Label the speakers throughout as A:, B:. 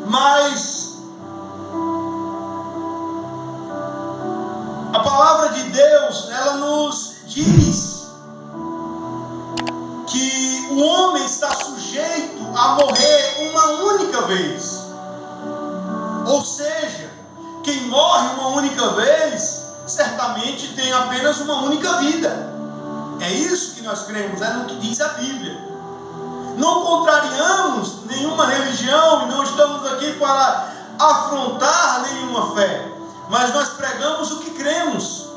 A: Mas a palavra de Deus, ela nos diz que o homem está sujeito a morrer uma única vez. Ou seja, quem morre uma única vez, certamente tem apenas uma única vida. É isso que nós cremos, é no que diz a Bíblia. Não contrariamos nenhuma religião e não estamos aqui para afrontar nenhuma fé, mas nós pregamos o que cremos,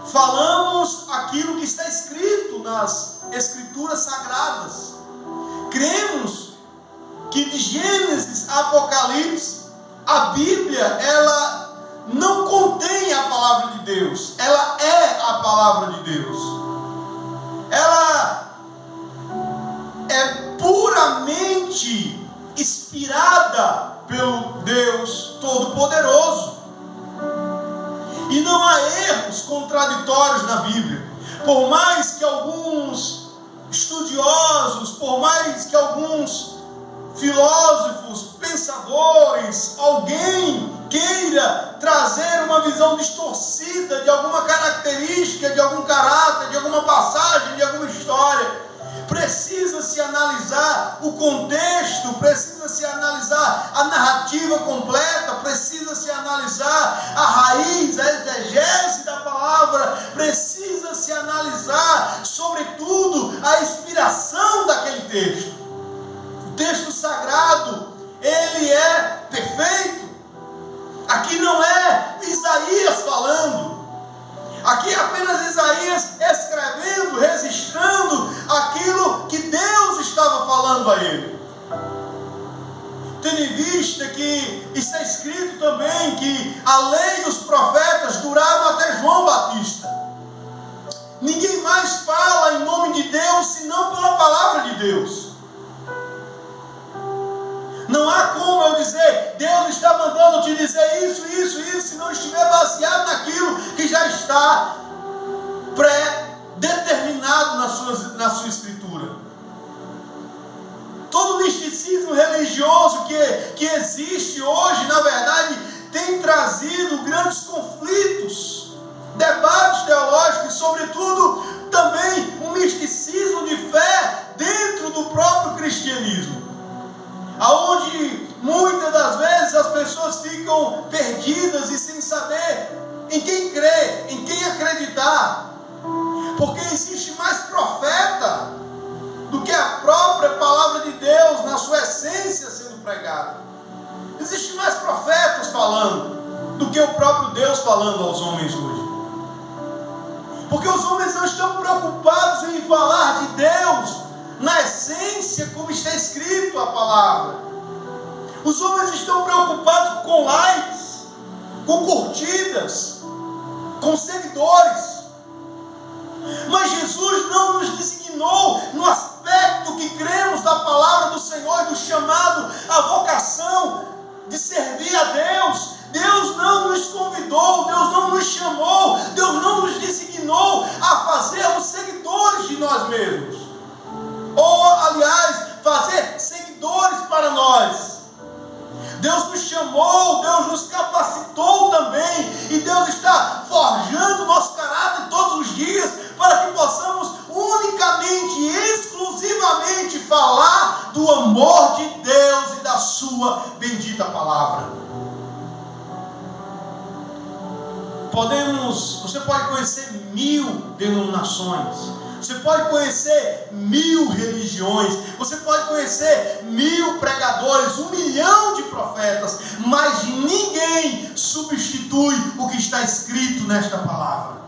A: falamos aquilo que está escrito nas Escrituras Sagradas. Cremos que de Gênesis a Apocalipse, a Bíblia, ela não contém a palavra de Deus, ela é a palavra de Deus. Ela é puramente inspirada pelo Deus Todo-Poderoso. E não há erros contraditórios na Bíblia. Por mais que alguns estudiosos, por mais que alguns filósofos, pensadores, alguém queira trazer uma visão distorcida de alguma característica, de algum caráter, de alguma passagem, de alguma história, precisa-se analisar o contexto, precisa-se analisar a narrativa completa, precisa-se analisar a raiz, a exegese da palavra, precisa-se analisar, sobretudo, a inspiração daquele texto. O texto sagrado, ele é perfeito. Aqui não é Isaías falando. Aqui é apenas Isaías escrevendo, registrando aquilo que Deus estava falando a ele. Tendo em vista que está escrito também que a lei e os profetas duraram até João Batista. Ninguém mais fala em nome de Deus senão pela palavra de Deus. Não há como eu dizer, Deus está mandando te dizer isso, se não estiver baseado naquilo que já está pré-determinado na sua escritura. Todo misticismo religioso que existe hoje, na verdade, tem trazido grandes conflitos, debates teológicos, sobretudo também um misticismo de fé dentro do próprio cristianismo, aonde muitas das vezes as pessoas ficam perdidas e sem saber em quem crer, em quem acreditar, porque existe mais profeta do que a própria palavra de Deus na sua essência sendo pregada. Existe mais profetas falando do que o próprio Deus falando aos homens hoje, porque os homens não estão preocupados em falar de Deus na essência, como está escrito a palavra. Os homens estão preocupados com likes, com curtidas, com seguidores. Mas Jesus não nos designou no aspecto que cremos da palavra do Senhor e do chamado, a vocação de servir a Deus. Deus não nos convidou, Deus não nos chamou, Deus não nos designou a fazermos seguidores de nós mesmos. Ou, aliás, fazer seguidores para nós. Deus nos chamou, Deus nos capacitou também, e Deus está forjando o nosso caráter todos os dias, para que possamos unicamente e exclusivamente falar do amor de Deus e da sua bendita palavra. Você pode conhecer 1000 denominações, você pode conhecer 1000 religiões, você pode conhecer 1000 pregadores, 1 milhão de profetas, mas ninguém substitui o que está escrito nesta palavra.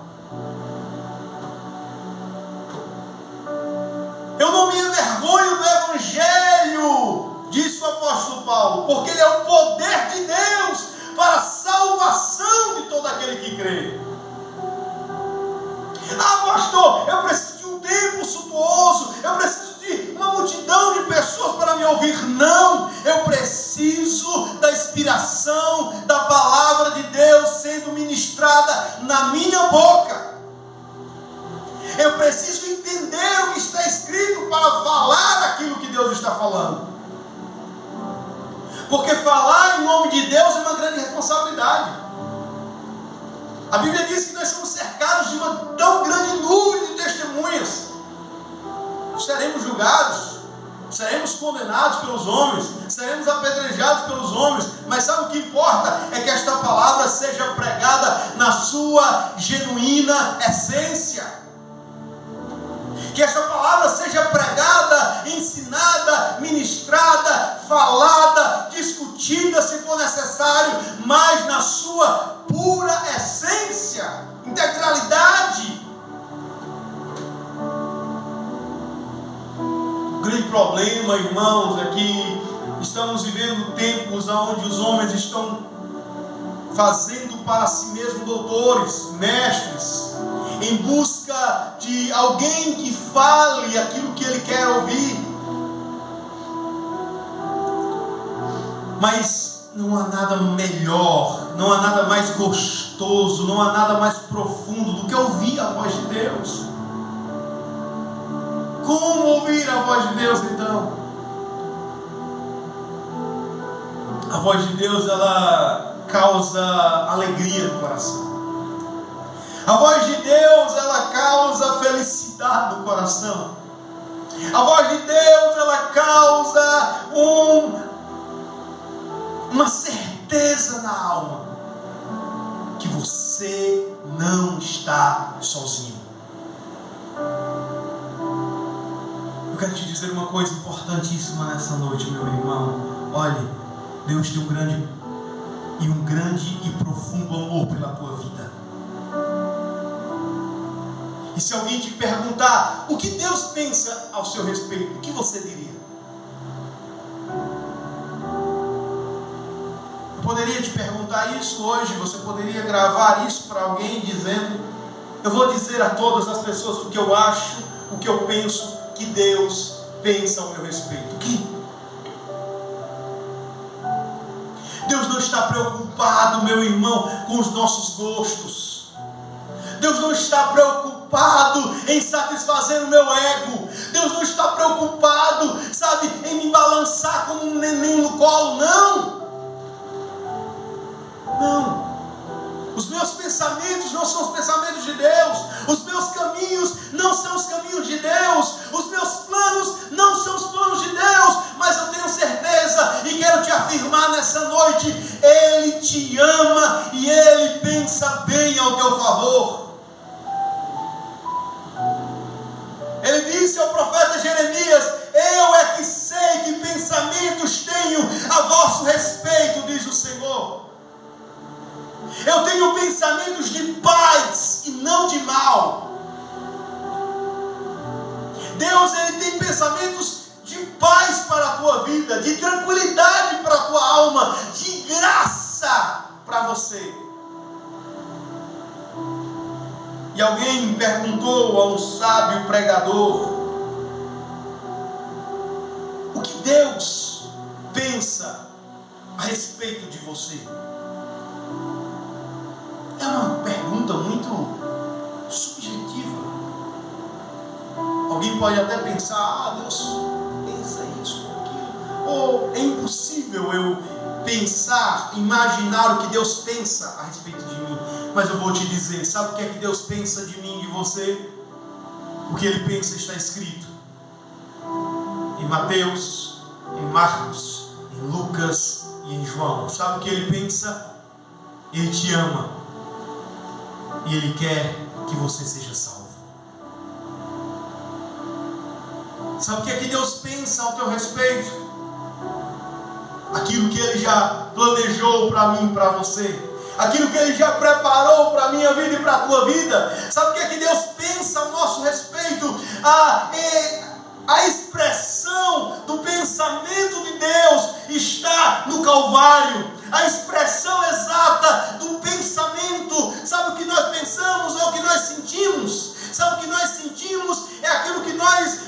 A: Eu não me envergonho do Evangelho, disse o apóstolo Paulo, porque ele é o poder de Deus para a salvação de todo aquele que crê. Ah, pastor, eu preciso de um templo suntuoso, eu preciso de uma multidão de pessoas para me ouvir. Não, eu preciso da inspiração da palavra de Deus sendo ministrada na minha boca. Eu preciso entender o que está escrito para falar aquilo que Deus está falando. Porque falar em nome de Deus é uma grande responsabilidade. A Bíblia diz que nós somos cercados de uma tão grande nuvem de testemunhas. Seremos julgados, seremos condenados pelos homens, seremos apedrejados pelos homens, mas sabe o que importa? É que esta palavra seja pregada na sua genuína essência. Que esta palavra seja pregada, ensinada, ministrada, falada, discutida se for necessário, mas na sua pura essência, integralidade. O grande problema, irmãos, é que estamos vivendo tempos onde os homens estão fazendo para si mesmos doutores, mestres, em busca de alguém que fale aquilo que ele quer ouvir. Mas não há nada melhor, não há nada mais gostoso, não há nada mais profundo do que ouvir a voz de Deus. Como ouvir a voz de Deus então? A voz de Deus, ela causa alegria no coração. A voz de Deus, ela causa felicidade no coração. A voz de Deus, ela causa uma certeza na alma que você não está sozinho. Eu quero te dizer uma coisa importantíssima nessa noite, meu irmão. Olhe, Deus tem um grande e profundo amor pela tua vida. E se alguém te perguntar o que Deus pensa ao seu respeito, o que você diria? Eu poderia te perguntar isso hoje, você poderia gravar isso para alguém dizendo: eu vou dizer a todas as pessoas o que eu acho, o que eu penso que Deus pensa ao meu respeito. O que? Deus não está preocupado, meu irmão, com os nossos gostos. Deus não está preocupado em satisfazer o meu ego. Deus não está preocupado, sabe, em me balançar como um neném no colo. Não. Não. Os meus pensamentos não são os pensamentos de Deus. Os meus caminhos não são os caminhos de Deus. Os meus planos não são os planos de Deus. Mas eu tenho certeza e quero te afirmar nessa noite: Ele te ama e Ele pensa bem ao teu favor. Ele disse ao profeta Jeremias: eu é que sei que pensamentos tenho a vosso respeito, diz o Senhor. Eu tenho pensamentos de paz e não de mal. Deus, Ele tem pensamentos de paz para a tua vida, de tranquilidade para a tua alma, de graça para você. E alguém perguntou a um sábio pregador: o que Deus pensa a respeito de você? É uma pergunta muito subjetiva. Alguém pode até pensar: Deus pensa isso ou aquilo. Ou é impossível eu pensar, imaginar o que Deus pensa a respeito de mim. Mas eu vou te dizer, sabe o que é que Deus pensa de mim e de você? O que Ele pensa está escrito em Mateus, em Marcos, em Lucas e em João. Sabe o que Ele pensa? Ele te ama e Ele quer que você seja salvo. Sabe o que é que Deus pensa ao teu respeito? Aquilo que Ele já planejou para mim e para você. Aquilo que Ele já preparou para a minha vida e para a tua vida. Sabe o que é que Deus pensa ao nosso respeito? A expressão do pensamento de Deus está no Calvário. A expressão exata do pensamento. Sabe o que nós pensamos é o que nós sentimos. Sabe o que nós sentimos é aquilo que nós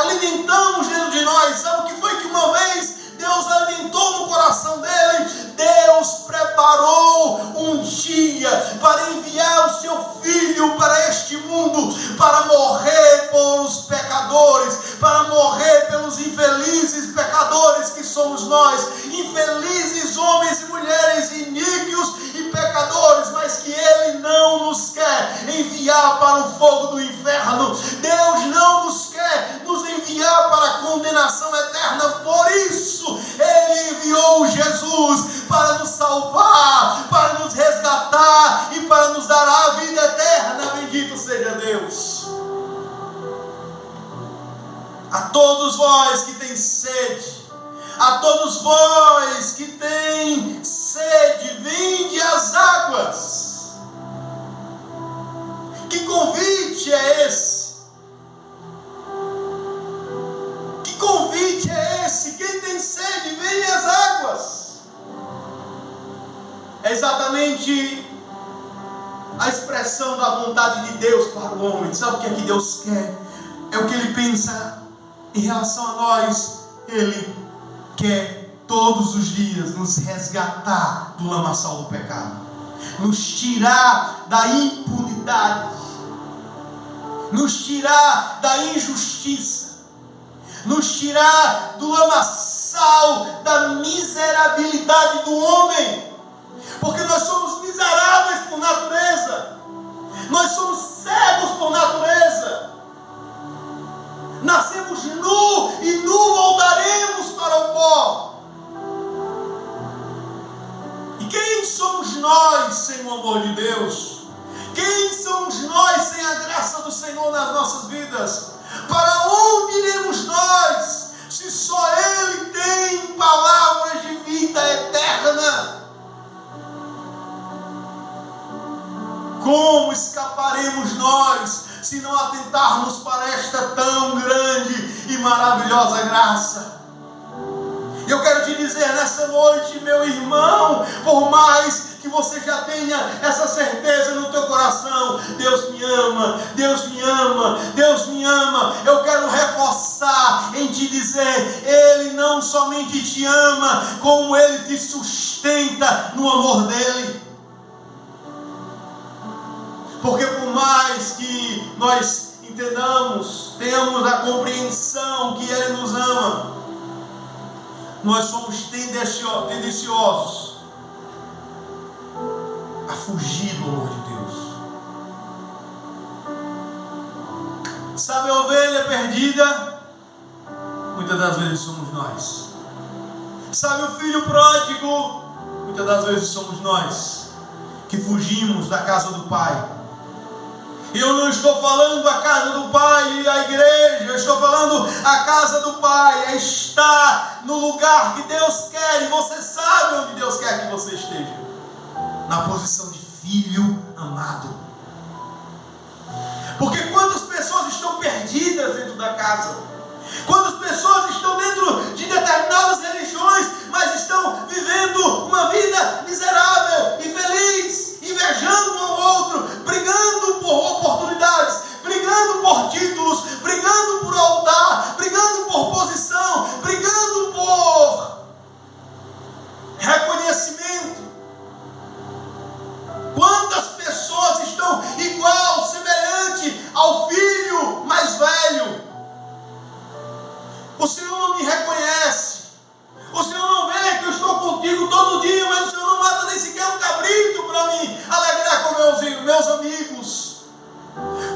A: alimentamos dentro de nós. Sabe o que foi que uma vez Deus alimentou no coração dele? Deus preparou um dia para enviar o seu Filho para este mundo, para morrer por os pecadores, para morrer pelos infelizes pecadores que somos nós, infelizes homens e mulheres iníquos e pecadores, mas que Ele não nos quer enviar para o fogo do inferno. Deus não nos quer nos enviar para a condenação eterna. Por isso Ele enviou Jesus para nos salvar, para nos resgatar e para nos dar a vida eterna. Bendito seja Deus. A todos vós que têm sede, a todos vós que têm sede, vinde às águas. Que convite é esse? Que convite é esse? Quem tem sede, vem às águas. É exatamente a expressão da vontade de Deus para o homem. Sabe o que é que Deus quer? É o que Ele pensa em relação a nós. Ele quer todos os dias nos resgatar do lamaçal do pecado, nos tirar da impunidade, nos tirar da injustiça, nos tirar do lamaçal da miserabilidade do homem, porque nós somos miseráveis por natureza, nós somos cegos por natureza, nascemos nu e nu voltaremos para o pó. E quem somos nós sem o amor de Deus? Quem somos nós sem a graça do Senhor nas nossas vidas? Para onde iremos nós, se só Ele tem palavras de vida eterna? Como escaparemos nós se não atentarmos para esta tão grande e maravilhosa graça? Eu quero te dizer nessa noite, meu irmão, por mais que você já tenha essa certeza no teu coração, Deus me ama, Deus me ama, Deus me ama, eu quero reforçar em te dizer, Ele não somente te ama, como Ele te sustenta no amor dEle. Porque por mais que nós entendamos, tenhamos a compreensão que Ele nos ama, nós somos tendenciosos a fugir do amor de Deus. Sabe a ovelha perdida? Muitas das vezes somos nós. Sabe o filho pródigo? Muitas das vezes somos nós que fugimos da casa do Pai. E eu não estou falando a casa do Pai e a igreja, eu estou falando a casa do Pai, é estar no lugar que Deus quer, e você sabe onde Deus quer que você esteja, na posição de filho amado. Porque quantas pessoas estão perdidas dentro da casa, quantas pessoas estão dentro de determinadas religiões, mas estão vivendo uma vida miserável, infeliz, invejando um ao outro, brigando por oportunidades, brigando por títulos, brigando por altar, brigando por posição, brigando por reconhecimento. Quantas pessoas estão igual, semelhante ao filho mais velho? O Senhor não me reconhece, o Senhor não vê que eu estou contigo todo dia, mas o Senhor não mata nem sequer um cabrito para me alegrar com meus amigos.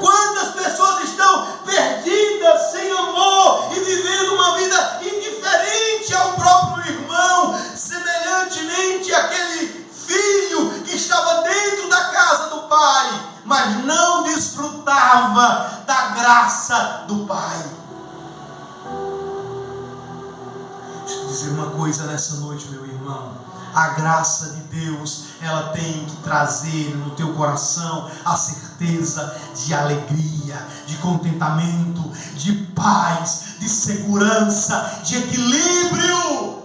A: Quantas pessoas estão perdidas, sem amor e vivendo uma vida indiferente ao próprio irmão, semelhantemente àquele filho que estava dentro da casa do Pai, mas não desfrutava da graça do Pai. Deixa eu dizer uma coisa nessa noite, meu irmão. A graça de Deus, ela tem que trazer no teu coração a certeza de alegria, de contentamento, de paz, de segurança, de equilíbrio.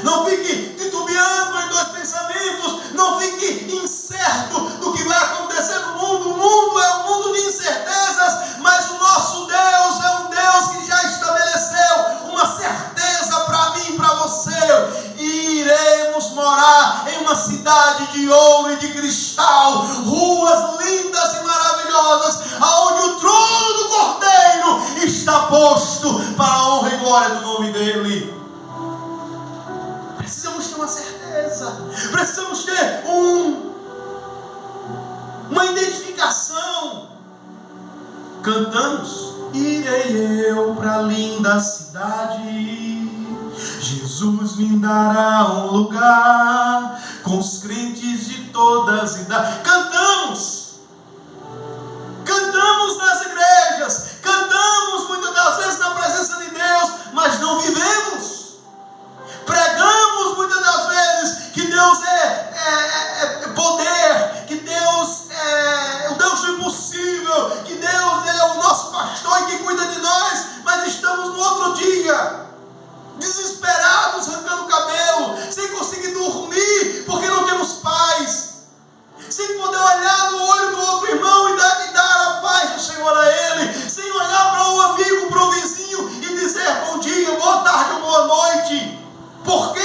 A: Não fique titubeando em dois pensamentos, não fique incerto do que vai acontecer no mundo. O mundo é um mundo de incertezas, mas o nosso Deus é um Deus que já estabeleceu uma certeza para mim e para você. Iremos morar em uma cidade de ouro e de cristal, ruas lindas e maravilhosas, aonde o trono do Cordeiro está posto para a honra e glória do nome dele. Precisamos ter uma certeza. Precisamos ter uma identificação. Cantamos: irei eu para a linda cidade, Jesus me dará um lugar com os crentes de todas as idades. Cantamos nas igrejas, cantamos muitas das vezes na presença de Deus, mas não vivemos. Pregamos muitas das vezes que Deus é poder, que Deus é o Deus do impossível, que Deus é o nosso pastor e que cuida de nós, mas estamos no outro dia, desesperados, arrancando o cabelo, sem conseguir dormir, porque não temos paz, sem poder olhar no olho do outro irmão e dar a paz do Senhor a ele, sem olhar para o amigo, para o vizinho e dizer bom dia, boa tarde ou boa noite. Por quê?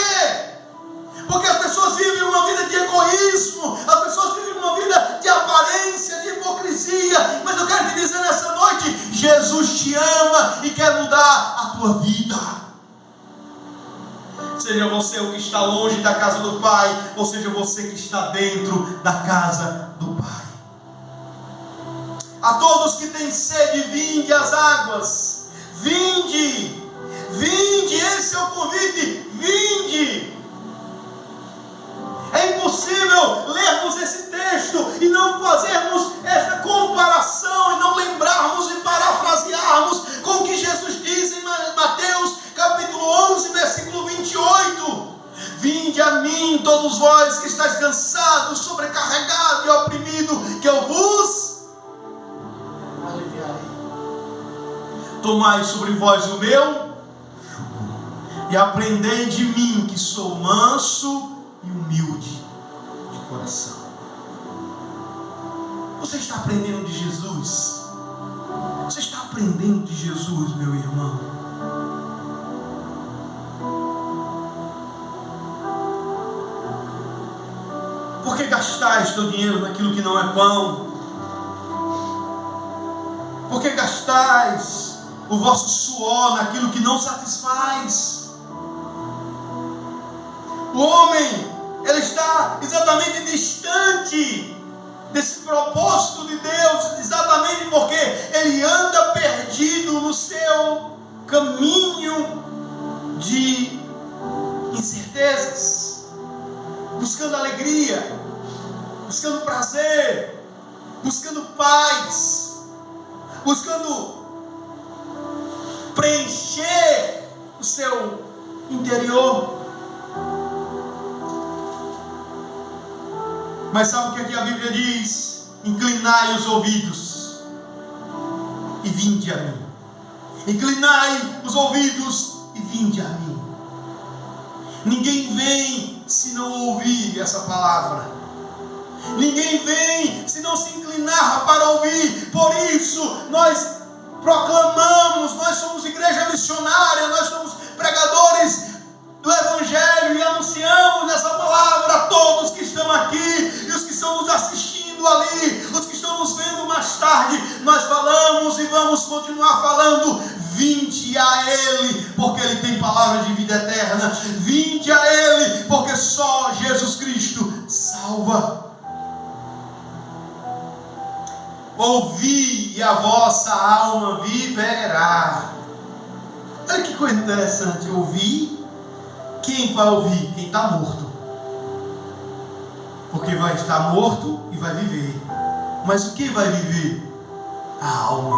A: Porque as pessoas vivem uma vida de egoísmo, as pessoas vivem uma vida de aparência, de hipocrisia. Mas eu quero te dizer nessa noite: Jesus te ama e quer mudar a tua vida. Seja você o que está longe da casa do Pai, ou seja você que está dentro da casa do Pai. A todos que têm sede, vinde às águas. Vinde, esse é o convite, vinde. É impossível lermos esse texto e não fazermos essa comparação e não lembrarmos e parafrasearmos com o que Jesus diz em Mateus capítulo 11, versículo 28. Vinde a mim, todos vós que estáis cansados, sobrecarregados e oprimidos, que eu vos aliviarei. Tomai sobre vós o meu jugo e aprendei de mim, que sou manso e humilde de coração. Você está aprendendo de Jesus? Você está aprendendo de Jesus, meu irmão? Por que gastais teu dinheiro naquilo que não é pão? Por que gastais o vosso suor naquilo que não satisfaz? O homem, ele está exatamente distante desse propósito de Deus, exatamente porque ele anda perdido no seu caminho de incertezas, buscando alegria, buscando prazer, buscando paz, buscando preencher o seu interior. Mas sabe o que aqui a Bíblia diz? Inclinai os ouvidos e vinde a mim. Inclinai os ouvidos e vinde a mim. Ninguém vem se não ouvir essa palavra. Ninguém vem se não se inclinar para ouvir. Por isso nós proclamamos, nós somos igreja missionária, nós somos pregadores do Evangelho e anunciamos essa palavra a todos que estão aqui e os que estão nos assistindo ali, os que estão nos vendo mais tarde. Nós falamos e vamos continuar falando: vinde a Ele, porque Ele tem palavra de vida eterna. Vinde a Ele, porque só Jesus Cristo salva. Ouvi e a vossa alma viverá. Olha que coisa interessante, ouvir. Quem vai ouvir? Quem está morto. Porque vai estar morto e vai viver. Mas o que vai viver? A alma.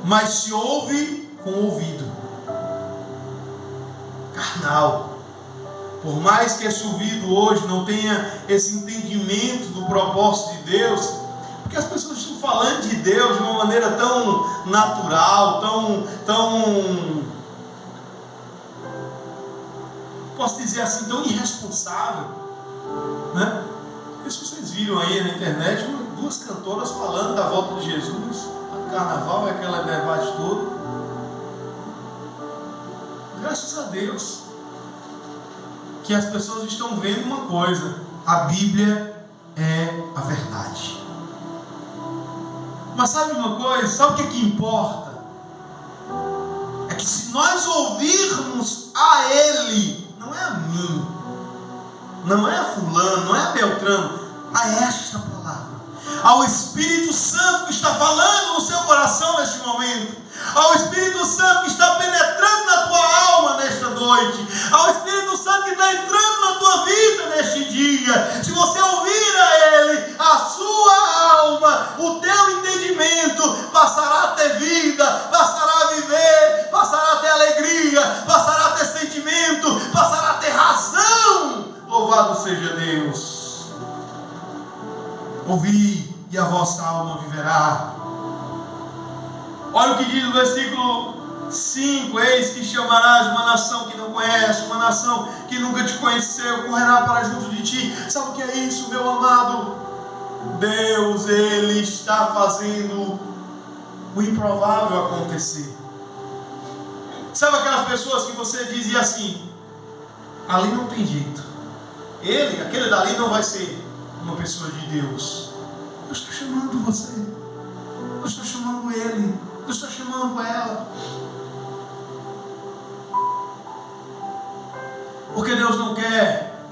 A: Mas se ouve com o ouvido carnal. Por mais que esse ouvido hoje não tenha esse entendimento do propósito de Deus, porque as pessoas estão falando de Deus de uma maneira tão natural, tão posso dizer assim, tão irresponsável, né? Isso vocês viram aí na internet, duas cantoras falando da volta de Jesus, o carnaval é aquele debate todo. Graças a Deus que as pessoas estão vendo uma coisa: a Bíblia é a verdade. Mas sabe uma coisa? Sabe o que é que importa? É que se nós ouvirmos a a esta palavra, ao Espírito Santo que está falando no seu coração neste momento, ao Espírito Santo que está penetrando na tua alma nesta noite, ao Espírito Santo que está entrando na tua vida neste dia. Se você ouvir a Ele, a sua alma, o teu entendimento passará a ter vida, passará a viver, passará a ter alegria, passará a ter sentimento, passará a ter razão. Louvado seja Deus. Ouvi e a vossa alma viverá. Olha o que diz o versículo 5: eis que chamarás uma nação que não conhece, uma nação que nunca te conheceu, correrá para junto de ti. Sabe o que é isso, meu amado? Deus, Ele está fazendo o improvável acontecer. Sabe aquelas pessoas que você dizia assim: ali não tem jeito, aquele dali não vai ser uma pessoa de Deus. Eu estou chamando você, eu estou chamando ele, eu estou chamando ela. Porque Deus não quer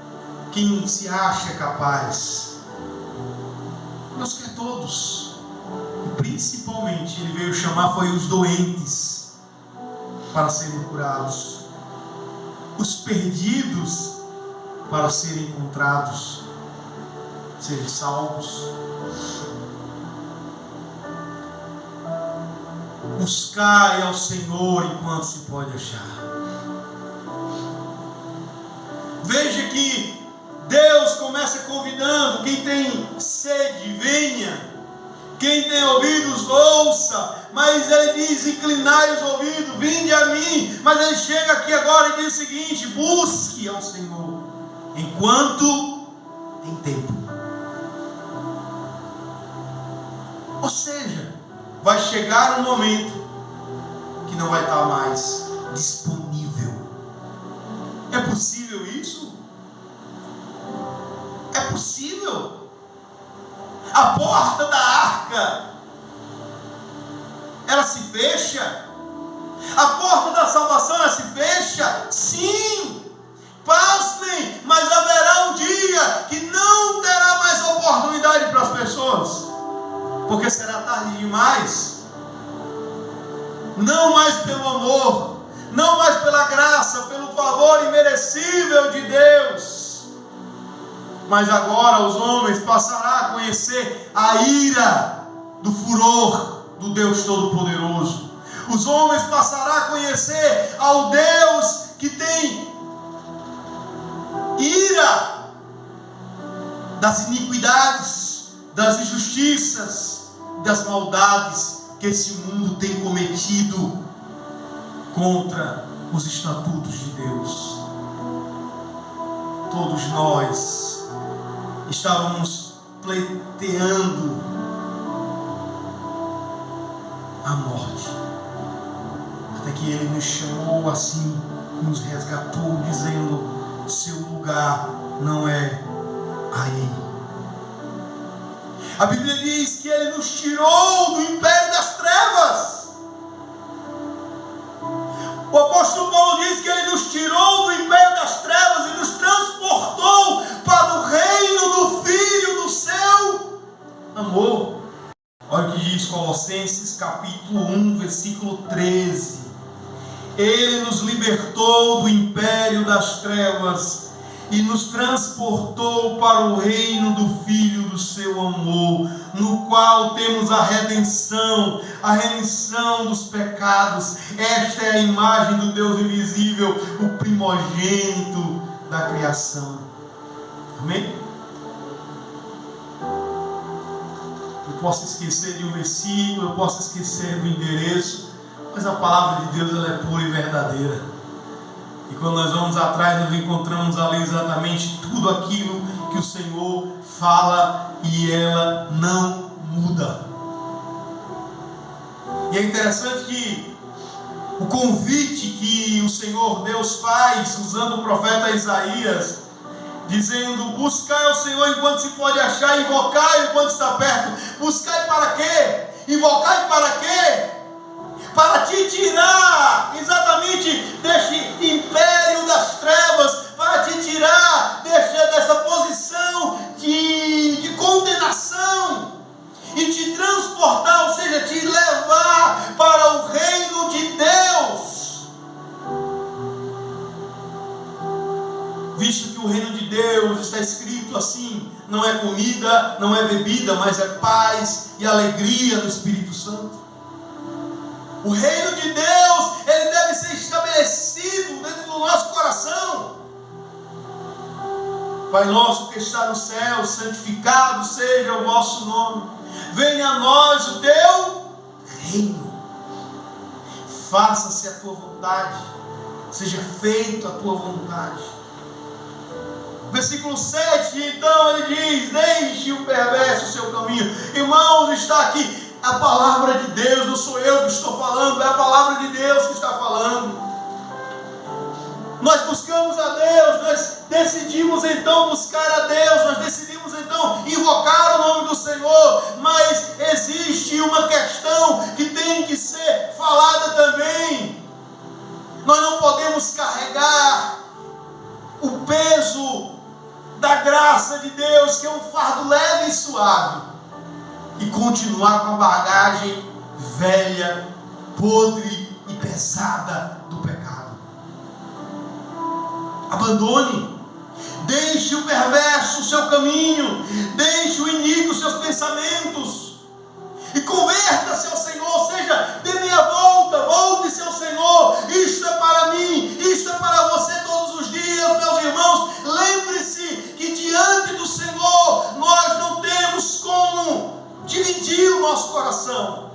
A: quem se acha capaz. Deus quer todos. E principalmente Ele veio chamar foi os doentes para serem curados, os perdidos para serem encontrados, serem salvos. Buscai ao Senhor enquanto se pode achar. Veja que Deus começa convidando: quem tem sede, venha. Quem tem ouvidos, ouça. Mas Ele diz: inclinai os ouvidos, vinde a mim. Mas Ele chega aqui agora e diz o seguinte: busque ao Senhor enquanto tem tempo. Ou seja, vai chegar um momento que não vai estar mais disponível. É possível isso? É possível. A porta da arca, ela se fecha. A porta da salvação, ela se fecha. Sim. Pasmem, mas haverá um dia que não terá mais oportunidade para as pessoas, porque será tarde demais. Não mais pelo amor, não mais pela graça, pelo favor imerecível de Deus, mas agora os homens passarão a conhecer a ira do furor do Deus Todo-Poderoso. Os homens passarão a conhecer ao Deus que tem ira das iniquidades, das injustiças, das maldades que esse mundo tem cometido contra os estatutos de Deus. Todos nós estávamos pleiteando a morte, até que Ele nos chamou assim, nos resgatou, dizendo: seu lugar não é aí. A Bíblia diz que Ele nos tirou do império das trevas. O apóstolo Paulo diz que Ele nos tirou do império das trevas e nos transportou para o reino do Filho do seu amor. Olha o que diz Colossenses capítulo 1, versículo 13. Ele nos libertou do império das trevas e nos transportou para o reino do Filho do seu amor, no qual temos a remissão dos pecados. Esta é a imagem do Deus invisível, o primogênito da criação. Amém? Eu posso esquecer de um versículo, eu posso esquecer do endereço, mas a palavra de Deus, ela é pura e verdadeira. E quando nós vamos atrás, nós encontramos ali exatamente tudo aquilo que o Senhor fala, e ela não muda. E é interessante que o convite que o Senhor Deus faz, usando o profeta Isaías, dizendo: buscai ao Senhor enquanto se pode achar, invocai enquanto está perto. Buscai para quê? Invocai para quê? Para te tirar exatamente deste império das trevas, para te tirar dessa posição de visto que o reino de Deus está escrito assim: não é comida, não é bebida, mas é paz e alegria do Espírito Santo. O reino de Deus, ele deve ser estabelecido dentro do nosso coração. Pai nosso que está no céu, santificado seja o vosso nome. Venha a nós o teu reino. Faça-se a tua vontade. Seja feita a tua vontade. Versículo 7, então ele diz: deixe o perverso o seu caminho. Irmãos, está aqui a palavra de Deus, não sou eu que estou falando, é a palavra de Deus que está falando. Nós buscamos a Deus, nós decidimos então buscar a Deus, nós decidimos então invocar o nome do Senhor, mas existe uma questão que tem que ser falada também. Nós não podemos carregar o peso da graça de Deus, que é um fardo leve e suave, e continuar com a bagagem velha, podre e pesada do pecado. Abandone, deixe o perverso o seu caminho, deixe o iníquo os seus pensamentos, e converta-se ao Senhor, ou seja, dê meia volta, volte-se ao Senhor. Isto é para mim, isto é para você todos os dias, meus irmãos. Lembre-se que diante do Senhor nós não temos como dividir o nosso coração.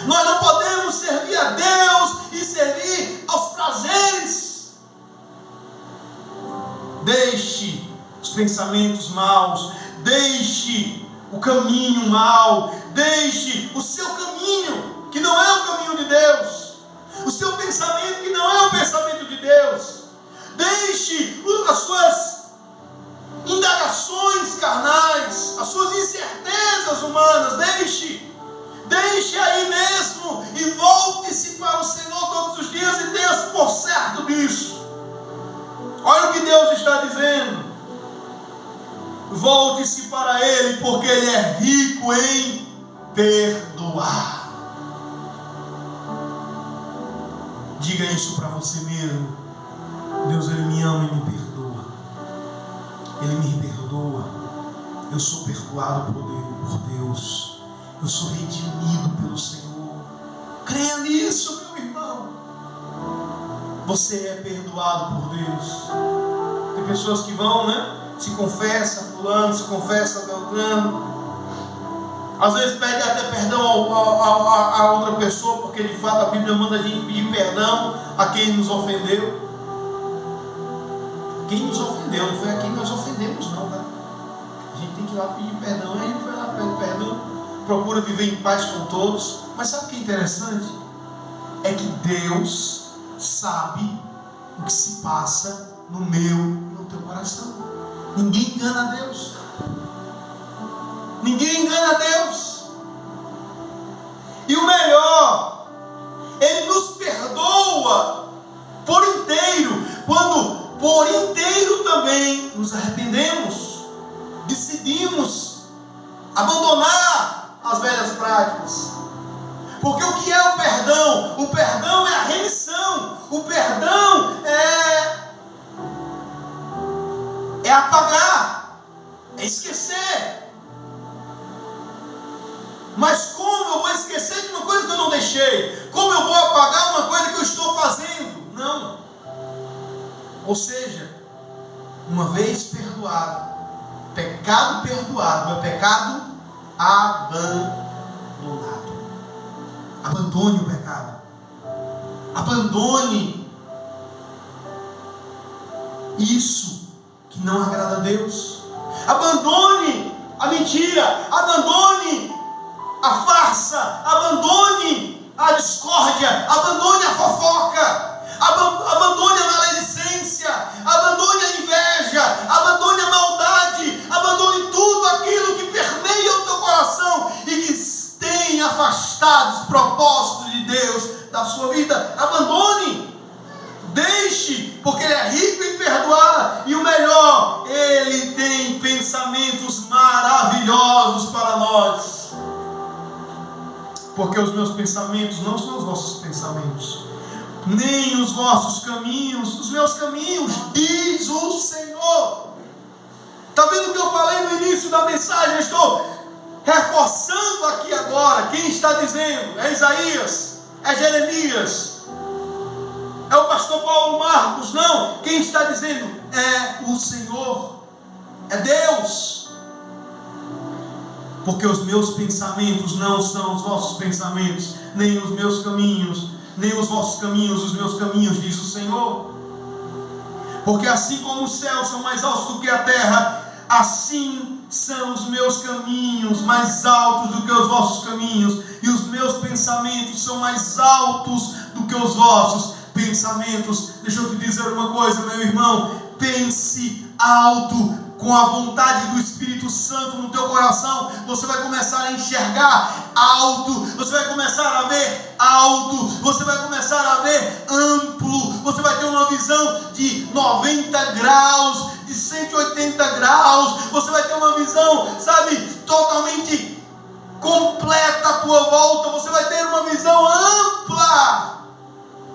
A: Nós não podemos servir a Deus e servir aos prazeres. Deixe os pensamentos maus, deixe o caminho mau, deixe o seu caminho, que não é o caminho de Deus, o seu pensamento, que não é o pensamento de Deus. Deixe as suas indagações carnais, as suas incertezas humanas, deixe aí mesmo e volte-se para o Senhor todos os dias e tenha por certo disso. Olha o que Deus está dizendo: volte-se para Ele, porque Ele é rico em perdoar. Diga isso para você mesmo: Deus, Ele me ama e me perdoa. Ele me perdoa. Eu sou perdoado por Deus. Eu sou redimido pelo Senhor. Creia nisso, meu irmão. Você é perdoado por Deus. Tem pessoas que vão, se confessa fulano, se confessa beltrano. Às vezes pede até perdão a outra pessoa, porque de fato a Bíblia manda a gente pedir perdão a quem nos ofendeu. Quem nos ofendeu, não foi a quem nós ofendemos não, tá? A gente tem que ir lá pedir perdão, aí a gente vai lá, pede perdão, procura viver em paz com todos. Mas sabe o que é interessante? É que Deus sabe o que se passa no meu e no teu coração. Ninguém engana a Deus. Ninguém engana a Deus. E o melhor, Ele nos perdoa por inteiro, quando por inteiro também nos arrependemos, decidimos abandonar as velhas práticas. Porque o que é o perdão? O perdão é a remissão. O perdão é apagar, é esquecer. Mas como eu vou esquecer de uma coisa que eu não deixei? Como eu vou apagar uma coisa que eu estou fazendo? Não. Ou seja, uma vez perdoado, pecado perdoado é pecado abandonado. Abandone o pecado. Abandone isso que não agrada a Deus. Abandone a mentira. Abandone a farsa. Abandone a discórdia. Abandone a fofoca. Abandone a maledicência. Abandone a inveja. Abandone a maldade. Abandone tudo aquilo que permeia o teu coração e que tem afastado os propósitos de Deus da sua vida. Abandone, deixe, porque Ele é rico em perdoar. E o melhor, Ele tem pensamentos maravilhosos para nós. Porque os meus pensamentos não são os nossos pensamentos. nem os vossos caminhos, os meus caminhos, diz o Senhor. Está vendo o que eu falei no início da mensagem? Eu estou reforçando aqui agora. Quem está dizendo? É Isaías? É Jeremias? É o pastor Paulo Marcos? Não. Quem está dizendo? É o Senhor. É Deus. Porque os meus pensamentos não são os vossos pensamentos, nem os meus caminhos, nem os vossos caminhos, os meus caminhos, diz o Senhor. Porque assim como os céus são mais altos do que a terra, assim são os meus caminhos mais altos do que os vossos caminhos, e os meus pensamentos são mais altos do que os vossos pensamentos. Deixa eu te dizer uma coisa, meu irmão: pense alto. Com a vontade do Espírito Santo no teu coração, você vai começar a enxergar alto, você vai começar a ver alto, você vai começar a ver amplo, você vai ter uma visão de 90 graus, de 180 graus, você vai ter uma visão, sabe, totalmente completa à tua volta, você vai ter uma visão ampla,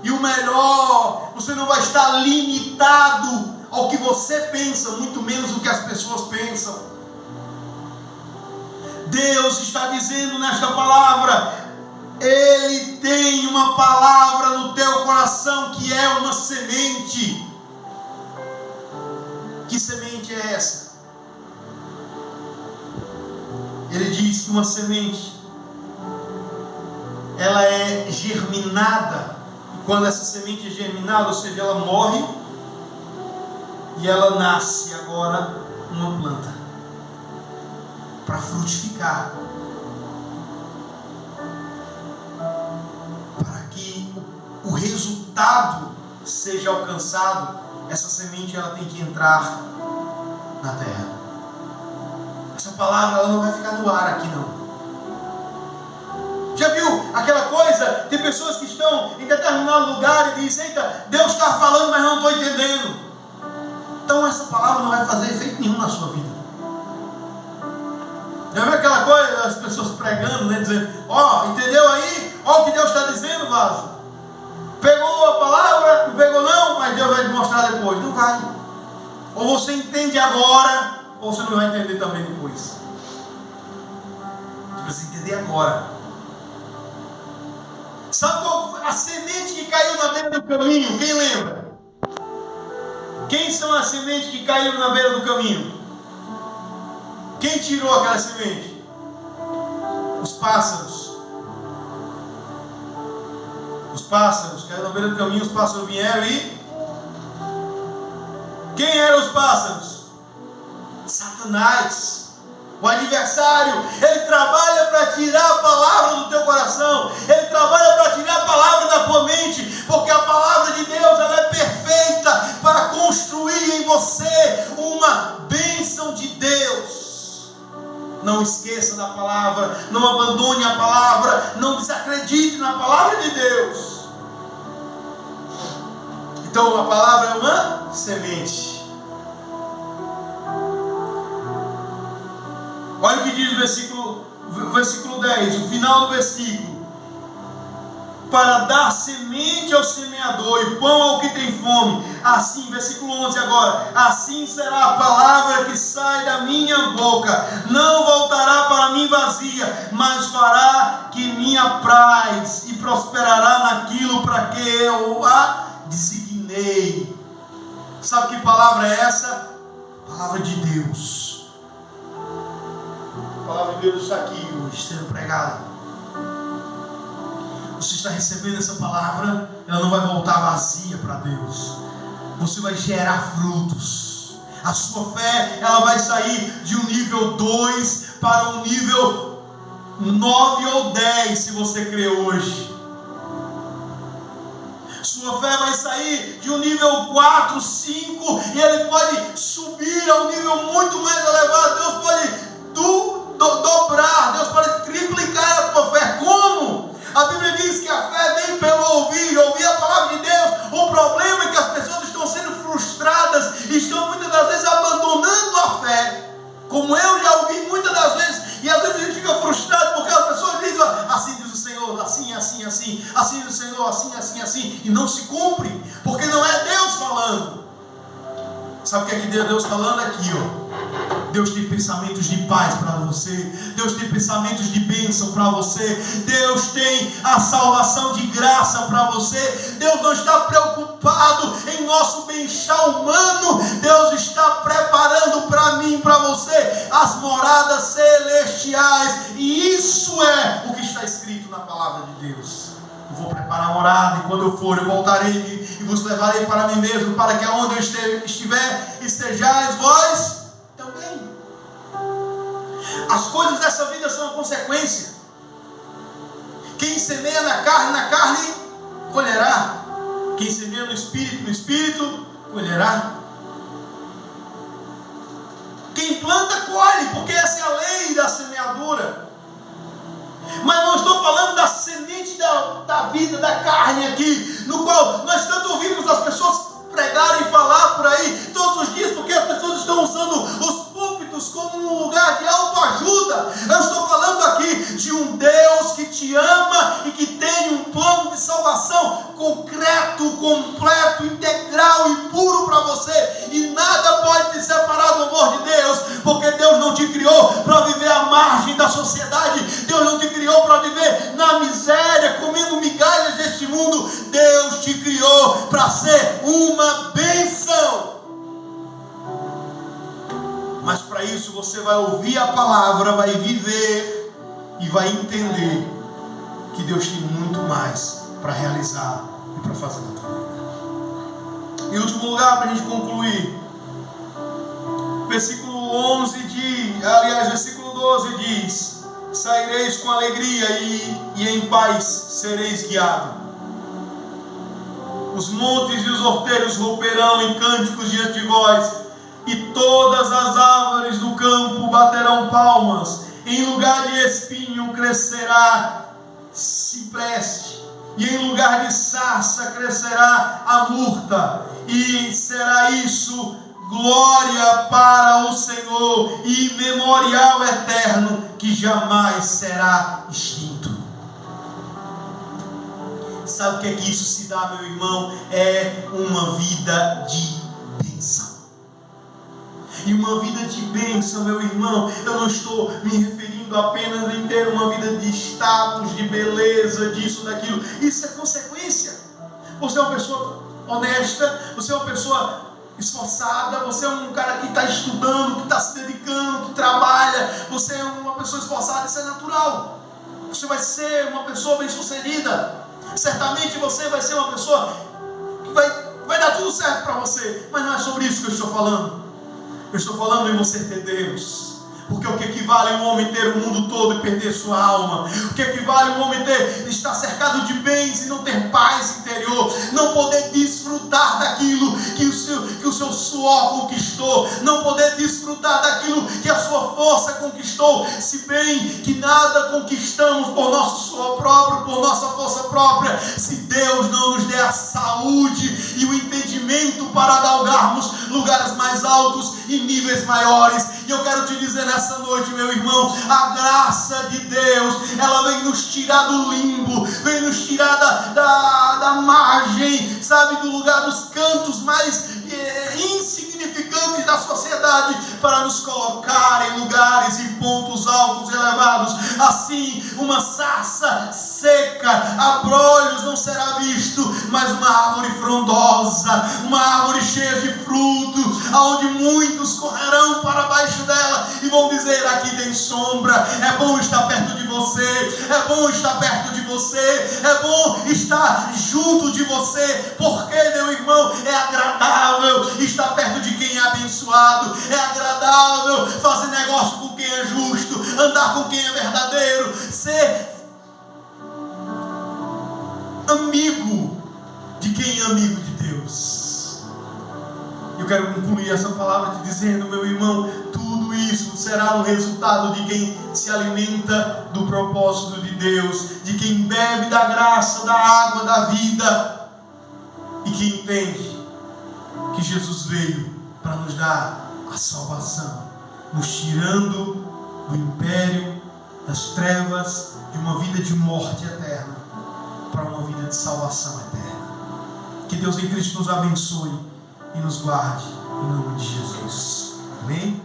A: e o melhor, você não vai estar limitado ao que você pensa, muito menos o que as pessoas pensam. Deus está dizendo nesta palavra, Ele tem uma palavra no teu coração que é uma semente. Que semente é essa? Ele diz que uma semente, ela é germinada, e quando essa semente é germinada, ou seja, ela morre, e ela nasce agora uma planta para frutificar, para que o resultado seja alcançado. Essa semente ela tem que entrar na terra. Essa palavra ela não vai ficar no ar aqui não. Já viu aquela coisa? Tem pessoas que estão em determinado lugar e dizem: eita, Deus está falando, mas não estou entendendo. Então essa palavra não vai fazer efeito nenhum na sua vida. Já viu aquela coisa, as pessoas pregando, né, dizendo: ó, entendeu aí? Ó o que Deus está dizendo, vaso. Pegou a palavra? Não pegou não? Mas Deus vai te mostrar depois. Não vai. Ou você entende agora, ou você não vai entender também depois. Você precisa entender agora. Sabe qual a semente que caiu na beira do caminho? Quem lembra? Quem são as sementes que caíram na beira do caminho? Quem tirou aquela semente? Os pássaros. Os pássaros caíram na beira do caminho, os pássaros vieram e... Quem eram os pássaros? Satanás. O adversário, ele trabalha para tirar a palavra do teu coração, ele trabalha para tirar a palavra da tua mente, porque a palavra de Deus ela é perfeita para construir em você uma bênção de Deus. Não esqueça da palavra, não abandone a palavra, não desacredite na palavra de Deus. Então a palavra é uma semente. Olha o que diz o versículo 10, o final do versículo: para dar semente ao semeador e pão ao que tem fome. Assim, versículo 11 agora: assim será a palavra que sai da minha boca, não voltará para mim vazia, mas fará que me apraz e prosperará naquilo para que eu a designei. Sabe que palavra é essa? Palavra de Deus. A palavra de Deus está aqui hoje sendo pregada. Você está recebendo essa palavra, ela não vai voltar vazia para Deus. Você vai gerar frutos. A sua fé, ela vai sair de um nível 2 para um nível 9 ou 10, se você crê hoje. Sua fé vai sair de um nível 4, 5, e ele pode subir a um nível muito mais elevado. Deus pode dobrar, Deus pode triplicar a tua fé. Como? A Bíblia diz que a fé vem pelo ouvir a palavra de Deus. O problema é que as pessoas estão sendo frustradas, estão muitas das vezes abandonando a fé, como eu já ouvi muitas das vezes, e às vezes a gente fica frustrado porque as pessoas dizem: assim diz o Senhor, assim, assim, assim, assim diz o Senhor, ou assim, assim, assim, e não se cumpre, porque não é Deus falando. Sabe o que é que Deus falando aqui, ó? Deus tem pensamentos de paz para você. Deus tem pensamentos de bênção para você. Deus tem a salvação de graça para você. Deus não está preocupado em nosso bem-estar humano. Deus está preparando para mim e para você as moradas celestiais. E isso é o que está escrito na palavra de Deus. Eu vou preparar a morada, e quando eu for, eu voltarei e vos levarei para mim mesmo, para que onde eu estiver, estejais vós também. As coisas dessa vida são a consequência. Quem semeia na carne, colherá. Quem semeia no espírito, colherá. Quem planta, colhe, porque essa é a lei da semeadura. Mas não estou falando da semente da vida, da carne aqui, no qual nós tanto ouvimos as pessoas pregarem e falar por aí todos os dias, porque as pessoas estão usando os púlpitos como um lugar de autoajuda. Eu estou falando aqui de um Deus que te ama e que tem um plano de salvação concreto, completo, integral e puro para você, e nada pode te separar do amor de Deus, porque Deus não te criou para viver à margem da sociedade. Deus não te criou para viver na miséria, comendo migalhas deste mundo. Deus te criou para ser uma bênção. Mas para isso você vai ouvir a palavra, vai viver e vai entender que Deus tem muito mais para realizar e para fazer na tua vida. Em último lugar, para a gente concluir, versículo 12 diz: saireis com alegria e em paz sereis guiados. Os montes e os outeiros romperão em cânticos diante de vós, e todas as árvores do campo baterão palmas. Em lugar de espinho crescerá cipreste, e em lugar de sarça crescerá a murta, e será isso glória para o Senhor e memorial eterno que jamais será extinto. Sabe o que é que isso se dá, meu irmão? É uma vida de bênção. E uma vida de bênção, meu irmão, eu não estou me referindo apenas em ter uma vida de status, de beleza, disso, daquilo. Isso é consequência. Você é uma pessoa honesta, você é uma pessoa esforçada, você é um cara que está estudando, que está se dedicando, que trabalha, você é uma pessoa esforçada, isso é natural. Você vai ser uma pessoa bem-sucedida. Certamente você vai ser uma pessoa que vai dar tudo certo para você. Mas não é sobre isso que eu estou falando. Eu estou falando em você ter Deus. Porque o que equivale um homem ter o mundo todo e perder sua alma? O que equivale um homem estar cercado de bens e não ter paz interior? Não poder desfrutar daquilo que o seu suor conquistou. Não poder desfrutar daquilo que a sua força conquistou. Se bem que nada conquistamos por nosso suor próprio, por nossa força própria, se Deus não nos der a saúde e o entendimento para galgarmos lugares mais altos e níveis maiores. E eu quero te dizer nessa noite, meu irmão, a graça de Deus, ela vem nos tirar do limbo, vem nos tirar da margem, sabe, do lugar dos cantos mais insignificantes da sociedade, para nos colocar em lugares e pontos altos e elevados. Assim, uma sarça seca, abrolhos não será visto, mas uma árvore frondosa, uma árvore cheia de fruto, aonde muitos correrão para baixo dela e vão dizer: aqui tem sombra. É bom estar perto de você, é bom estar perto de você, é bom estar junto de você, porque, meu irmão, é agradável estar perto de quem é abençoado, é agradável fazer negócio com quem é justo, andar com quem é verdadeiro, ser amigo de quem é amigo de Deus. Eu quero concluir essa palavra te dizendo, meu irmão, tudo isso será um resultado de quem se alimenta do propósito de Deus, de quem bebe da graça, da água da vida, e que entende que Jesus veio para nos dar a salvação, nos tirando do império das trevas, de uma vida de morte eterna, para uma vida de salvação eterna. Que Deus em Cristo nos abençoe e nos guarde, em nome de Jesus. Amém?